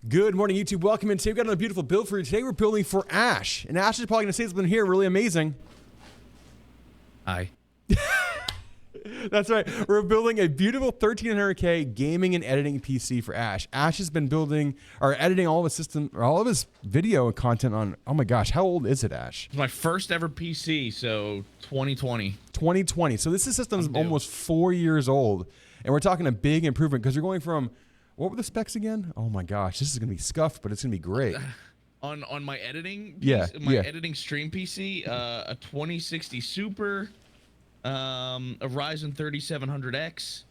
Good morning, YouTube. Welcome in. Today we've got another beautiful build for you. Today we're building for Ash. And Ash is probably going to say something here really amazing. Hi. That's right. We're building a beautiful 1300K gaming and editing PC for Ash. Ash has been building or editing all of his system, or all of his video and content on, oh my gosh, how old is it, Ash? It's my first ever PC, so 2020. 2020. So this system's almost 4 years old. And we're talking a big improvement because you're going from, what were the specs again? Oh my gosh, this is going to be scuffed, but it's going to be great. On my editing, editing stream PC, a 2060 Super, a Ryzen 3700X,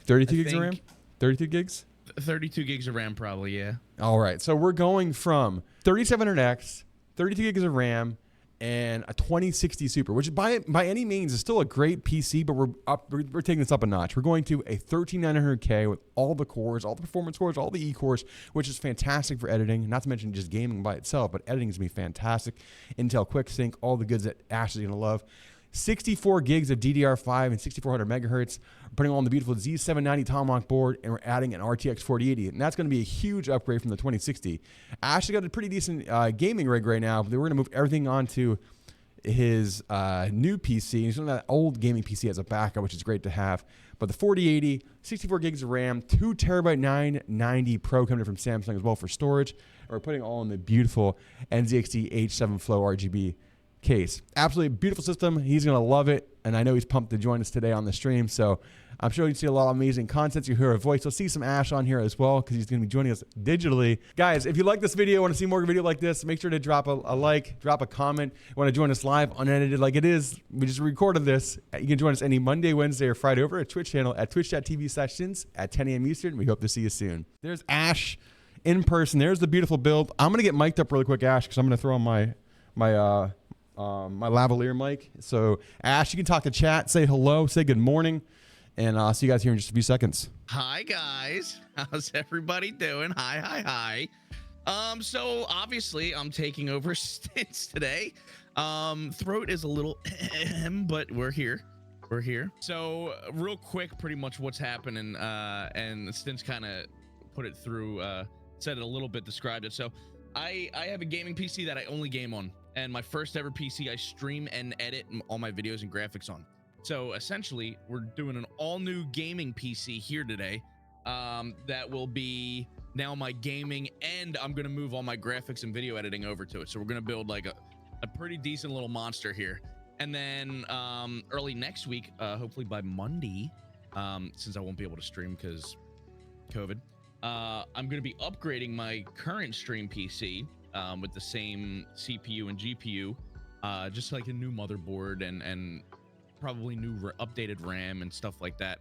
32 gigs of RAM? 32 gigs? 32 gigs of RAM probably, yeah. All right, so we're going from 3700X, 32 gigs of RAM, and a 2060 Super, which by any means is still a great PC, but we're taking this up a notch. We're going to a 13900K with all the cores, all the performance cores, all the E-cores, which is fantastic for editing, not to mention just gaming by itself, but editing is going to be fantastic. Intel QuickSync, all the goods that Ash is going to love. 64 gigs of DDR5 and 6400 megahertz. We're putting on the beautiful Z790 Tomahawk board, and we're adding an RTX 4080, and that's going to be a huge upgrade from the 2060. Ash has got a pretty decent gaming rig right now, but we're going to move everything onto his new PC. He's on that old gaming PC as a backup, which is great to have. But the 4080, 64 gigs of RAM, 2 terabyte 990 Pro coming from Samsung as well for storage. And we're putting all in the beautiful NZXT H7 Flow RGB case. Absolutely beautiful system. He's going to love it. And I know he's pumped to join us today on the stream. So I'm sure you see a lot of amazing content. You hear a voice. You'll see some Ash on here as well because he's going to be joining us digitally. Guys, if you like this video, want to see more video like this, make sure to drop a like, drop a comment. Want to join us live, unedited like it is. We just recorded this. You can join us any Monday, Wednesday, or Friday over at Twitch channel at twitch.tv/Stince at 10 a.m. Eastern. We hope to see you soon. There's Ash in person. There's the beautiful build. I'm going to get mic'd up really quick, Ash, because I'm going to throw on my lavalier mic. So Ash, you can talk to chat, say hello, say good morning, and I'll see you guys here in just a few seconds. Hi guys, how's everybody doing? Hi. So obviously I'm taking over Stince today. Throat is a little but we're here. So real quick, pretty much what's happening, and Stince kind of put it through, said it a little bit, described it. So I have a gaming PC that I only game on, and my first ever PC I stream and edit all my videos and graphics on. So essentially we're doing an all new gaming PC here today, that will be now my gaming, and I'm going to move all my graphics and video editing over to it. So we're going to build like a pretty decent little monster here. And then early next week, hopefully by Monday, since I won't be able to stream because COVID, I'm going to be upgrading my current stream PC with the same CPU and GPU, just like a new motherboard and probably new updated RAM and stuff like that,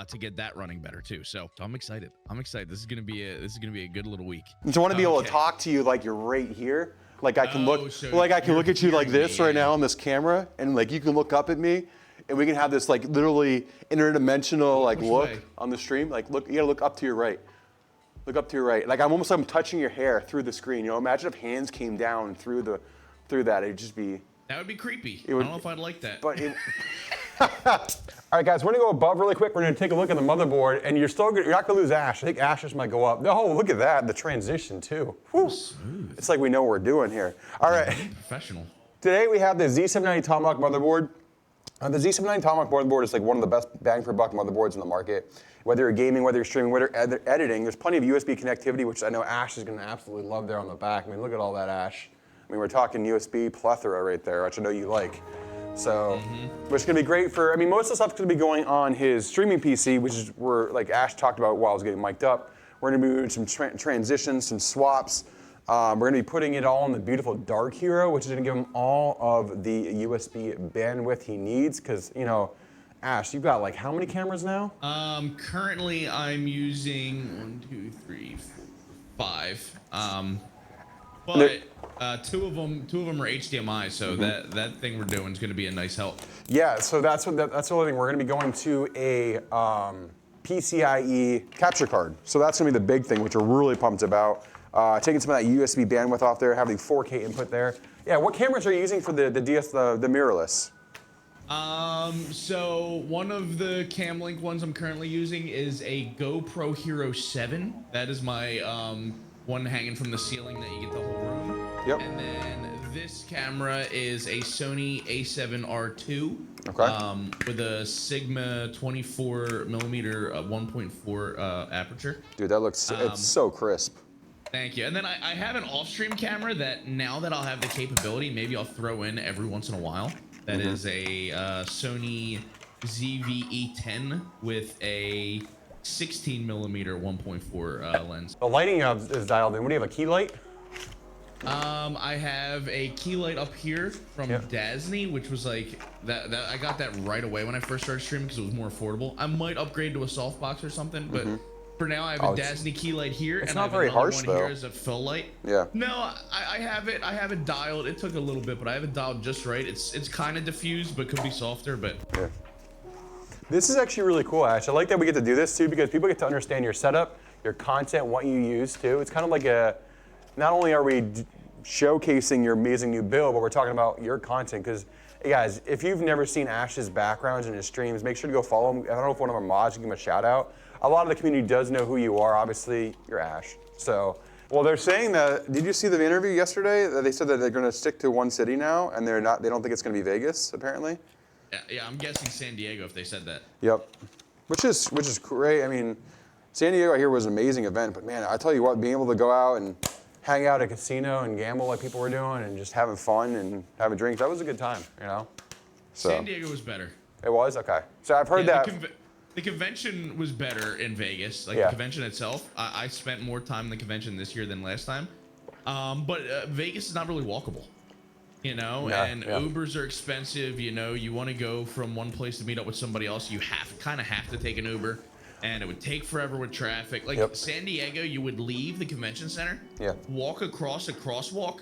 to get that running better too. So I'm excited. This is gonna be a good little week. So I want to be able to talk to you like you're right here, like I can look at you like this right now on this camera, and like you can look up at me, and we can have this like literally interdimensional like look on the stream. Like look, you gotta look up to your right. Look up to your right. Like I'm touching your hair through the screen. You know, imagine if hands came down through that. It'd just be. That would be creepy. I don't know if I'd like that. But all right, guys, we're gonna go above really quick. We're gonna take a look at the motherboard, and you're not gonna lose Ash. I think Ash just might go up. Oh, look at that, the transition too. Whew. It's like we know what we're doing here. All right. Professional. Today we have the Z790 Tomahawk motherboard. The Z790 Tomahawk motherboard is like one of the best bang for buck motherboards in the market. Whether you're gaming, whether you're streaming, whether you're editing, there's plenty of USB connectivity, which I know Ash is gonna absolutely love there on the back. I mean, look at all that, Ash. I mean, we're talking USB plethora right there, which I know you like. So, which is gonna be great for, I mean, most of the stuff's gonna be going on his streaming PC, which is where, like Ash talked about while I was getting mic'd up. We're gonna be doing some transitions, some swaps. We're gonna be putting it all in the beautiful Dark Hero, which is gonna give him all of the USB bandwidth he needs, because, you know, Ash, you've got like how many cameras now? Currently I'm using 1, 2, 3, 4, 5. But two of them are HDMI, so that thing we're doing is going to be a nice help. Yeah, so that's the other thing. We're going to be going to a PCIe capture card. So that's going to be the big thing, which we're really pumped about. Taking some of that USB bandwidth off there, having 4K input there. Yeah, what cameras are you using for the mirrorless? So one of the Camlink ones I'm currently using is a GoPro Hero 7. That is my one hanging from the ceiling that you get the whole room. Yep. And then this camera is a Sony A7R2. Okay. With a Sigma 24 millimeter 1.4 aperture. Dude, that looks, it's so crisp. Thank you. And then I have an off-stream camera that now that I'll have the capability, maybe I'll throw in every once in a while. That is a Sony ZV-E10 with a 16 millimeter 1.4 lens. The lighting is dialed in. What do you have, a key light? I have a key light up here from Dasney, which was like that I got that right away when I first started streaming because it was more affordable. I might upgrade to a softbox or something, but for now I have a Dasney key light here, and I have another one here as a fill light. Yeah. No, I have it dialed. It took a little bit, but I have it dialed just right. It's kind of diffused, but could be softer. But yeah. This is actually really cool, Ash. I like that we get to do this too because people get to understand your setup, your content, what you use too. It's kind of like not only are we showcasing your amazing new build, but we're talking about your content. Because, hey guys, if you've never seen Ash's backgrounds and his streams, make sure to go follow him. I don't know if one of our mods can give him a shout out. A lot of the community does know who you are. Obviously, you're Ash. So, well, they're saying that. Did you see the interview yesterday? That they said that they're going to stick to one city now, and they're not. They don't think it's going to be Vegas, apparently. Yeah, I'm guessing San Diego if they said that. Yep, which is great. I mean, San Diego I hear was an amazing event, but man, I tell you what, being able to go out and hang out at a casino and gamble like people were doing, and just having fun and having drinks, that was a good time, you know. So San Diego was better. It was okay. So I've heard that. The convention was better in Vegas, like the convention itself. I spent more time in the convention this year than last time. But Vegas is not really walkable, you know, and Ubers are expensive. You know, you want to go from one place to meet up with somebody else, you kind of have to take an Uber, and it would take forever with traffic. Like San Diego, you would leave the convention center, walk across a crosswalk,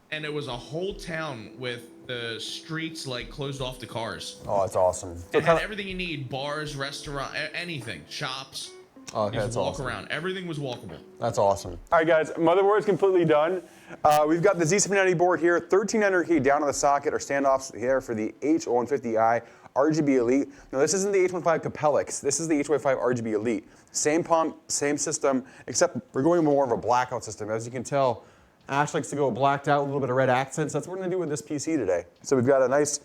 and it was a whole town with the streets like closed off to cars. Oh, that's awesome. It had everything you need: bars, restaurant, anything, shops. Oh, okay, that's walk awesome. around. Everything was walkable. That's awesome. All right, guys, motherboard is completely done. We've got the Z790 board here, 1300 down on the socket or standoffs here for the H150i RGB Elite. Now, this isn't the H15 Capellix. This is the H15 RGB Elite. Same pump, same system, except we're going more of a blackout system. As you can tell, Ash likes to go blacked out, a little bit of red accents. That's what we're gonna do with this PC today. So we've got a nice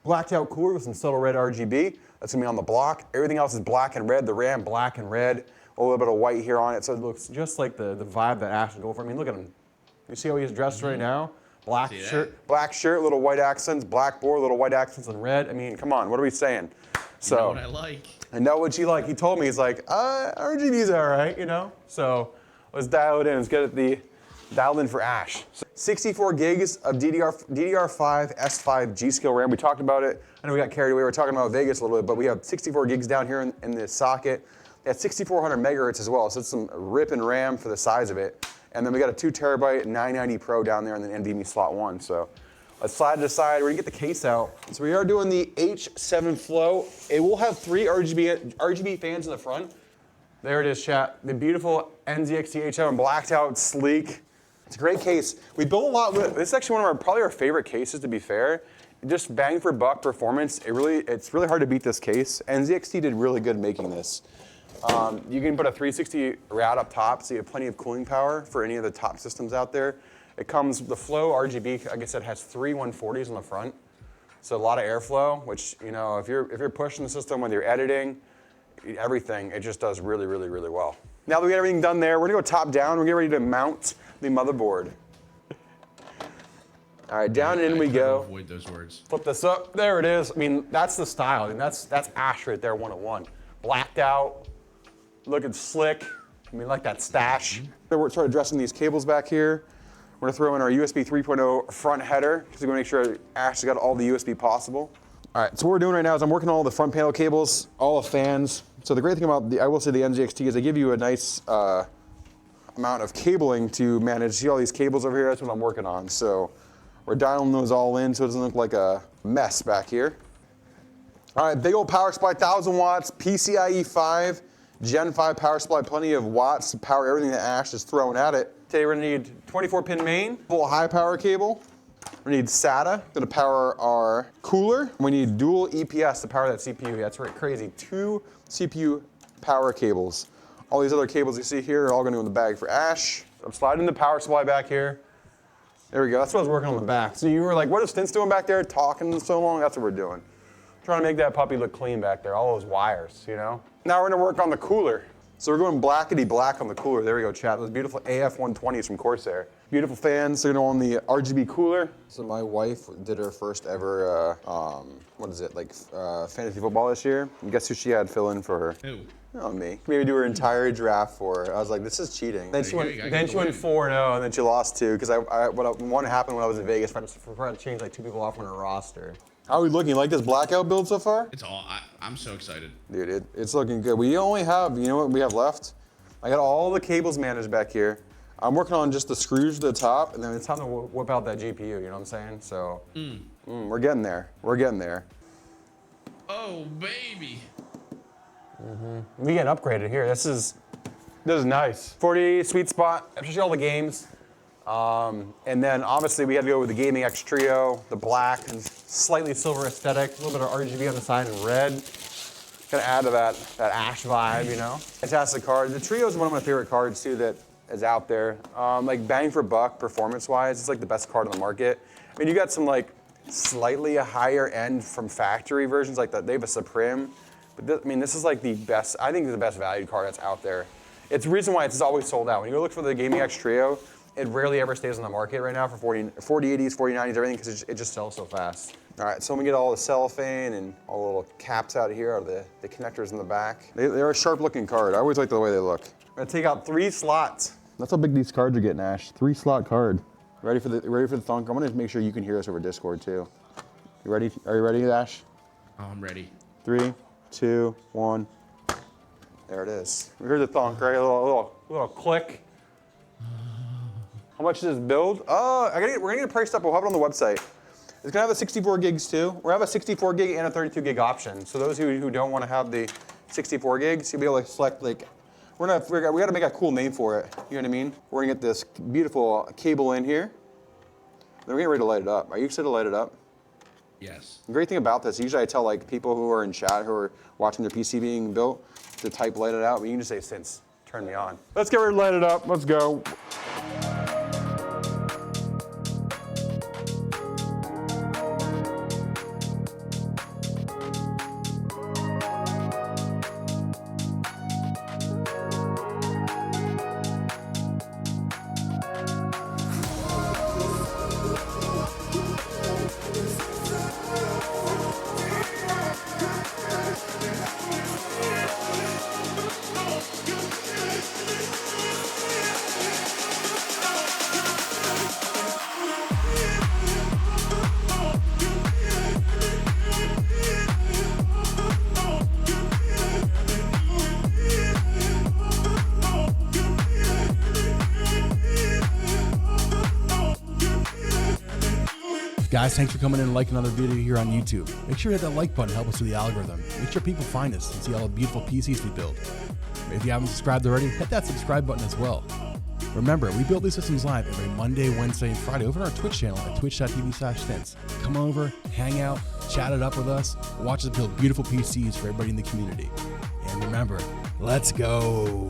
blacked out cooler with some subtle red RGB. That's gonna be on the block. Everything else is black and red. The RAM, black and red. A little bit of white here on it. So it looks just like the vibe that Ash would go for. I mean, look at him. You see how he's dressed right now? Black shirt, little white accents, black board, little white accents and red. I mean, come on, what are we saying? So, you know what I like. I know what you like. He told me, he's like, RGB's all right, you know? So let's dial it in. Let's get it dialed in for Ash. 64 gigs of DDR5 S5 G.Skill RAM. We talked about it. I know we got carried away. We were talking about Vegas a little bit, but we have 64 gigs down here in the socket. At 6,400 megahertz as well, so it's some ripping RAM for the size of it. And then we got a 2 terabyte 990 Pro down there in the NVMe slot 1. So let's slide it aside. We're gonna get the case out. So we are doing the H7 Flow. It will have 3 RGB fans in the front. There it is, chat. The beautiful NZXT H7 blacked out, sleek. It's a great case. We built a lot with, this is actually one of probably our favorite cases, to be fair. Just bang for buck performance. It's really hard to beat this case. NZXT did really good making this. You can put a 360 rad up top, so you have plenty of cooling power for any of the top systems out there. It comes, the Flow RGB, like I said, has 3 140s on the front. So a lot of airflow, which, you know, if you're pushing the system, whether you're editing, everything, it just does really, really, really well. Now that we got everything done there, we're gonna go top down. We're getting ready to mount the motherboard. All right, down and in we go. Avoid those words. Flip this up. There it is. I mean, that's the style. I mean, that's Ash right there, 101. Blacked out, looking slick. I mean, like that stash. We're sort of addressing these cables back here. We're gonna throw in our USB 3.0 front header because we're gonna make sure Ash has got all the USB possible. All right, so what we're doing right now is I'm working on all the front panel cables, all the fans. So the great thing about I will say the NZXT is they give you a nice amount of cabling to manage. See all these cables over here? That's what I'm working on. So we're dialing those all in so it doesn't look like a mess back here. All right, big old power supply, 1,000 watts, PCIe 5, Gen 5 power supply, plenty of watts to power everything that Ash is throwing at it. Today we're gonna need 24-pin main, full high power cable. We need SATA to power our cooler. We need dual EPS to power that CPU. That's right, crazy. 2 CPU power cables. All these other cables you see here are all gonna go in the bag for Ash. I'm sliding the power supply back here. There we go, that's what I was working on the back. So you were like, what is Stince doing back there, talking so long? That's what we're doing. Trying to make that puppy look clean back there, all those wires, you know? Now we're gonna work on the cooler. So we're going blackety black on the cooler. There we go, chat. Those beautiful AF120s from Corsair. Beautiful fans, they're gonna go on the RGB cooler. So my wife did her first ever, what is it, like fantasy football this year. And guess who she had fill in for her? Who? Oh, me. Maybe do her entire draft for her. I was like, this is cheating. Then she went 4-0, and then she lost 2, because what happened when I was in Vegas, I forgot to change like 2 people off on her roster. How are we looking? You like this blackout build so far? It's all, I'm so excited. Dude, it's looking good. We only have, you know what we have left? I got all the cables managed back here. I'm working on just the screws to the top, and then it's time to whip out that GPU, you know what I'm saying? So, we're getting there. We're getting there. Oh, baby. We get upgraded here. This is nice. 40 sweet spot, especially all the games. And then obviously we had to go with the Gaming X Trio, the black and slightly silver aesthetic, a little bit of RGB on the side and red. Gotta add to that ash vibe, you know? Fantastic card. The Trio is one of my favorite cards too that is out there. Like bang for buck, performance-wise, it's like the best card on the market. I mean, you got some like slightly higher end from factory versions like that. They have a Supreme. But this is like the best, I think the best valued card that's out there. It's the reason why it's always sold out. When you go look for the Gaming X Trio, it rarely ever stays on the market right now for 4080s, 4090s, everything, because it just sells so fast. All right, so let me get all the cellophane and all the little caps out of here, out of the connectors in the back. They're a sharp looking card. I always like the way they look. I'm gonna take out 3 slots. That's how big these cards are getting, Ash. 3 slot card. Ready for the thunk? I'm gonna make sure you can hear us over Discord too. You ready? Are you ready, Ash? Oh, I'm ready. 3, 2, 1. There it is. We heard the thunk, right? A little click. How much does this build? Oh, we're gonna get it priced up. We'll have it on the website. It's gonna have the 64 gigs too. We're gonna have a 64 gig and a 32 gig option. So those who don't want to have the 64 gigs, you'll be able to select like. We gotta make a cool name for it. You know what I mean? We're gonna get this beautiful cable in here. Then we're getting ready to light it up. Are you excited to light it up? Yes. The great thing about this, usually I tell like people who are in chat who are watching their PC being built to type light it out, but you can just say Stince, turn me on. Let's get ready to light it up. Let's go. Guys, thanks for coming in and liking another video here on YouTube. Make sure you hit that like button to help us with the algorithm. Make sure people find us and see all the beautiful PCs we build. If you haven't subscribed already, hit that subscribe button as well. Remember, we build these systems live every Monday, Wednesday, and Friday over on our Twitch channel at twitch.tv/Stince. Come over, hang out, chat it up with us, watch us build beautiful PCs for everybody in the community. And remember, let's go.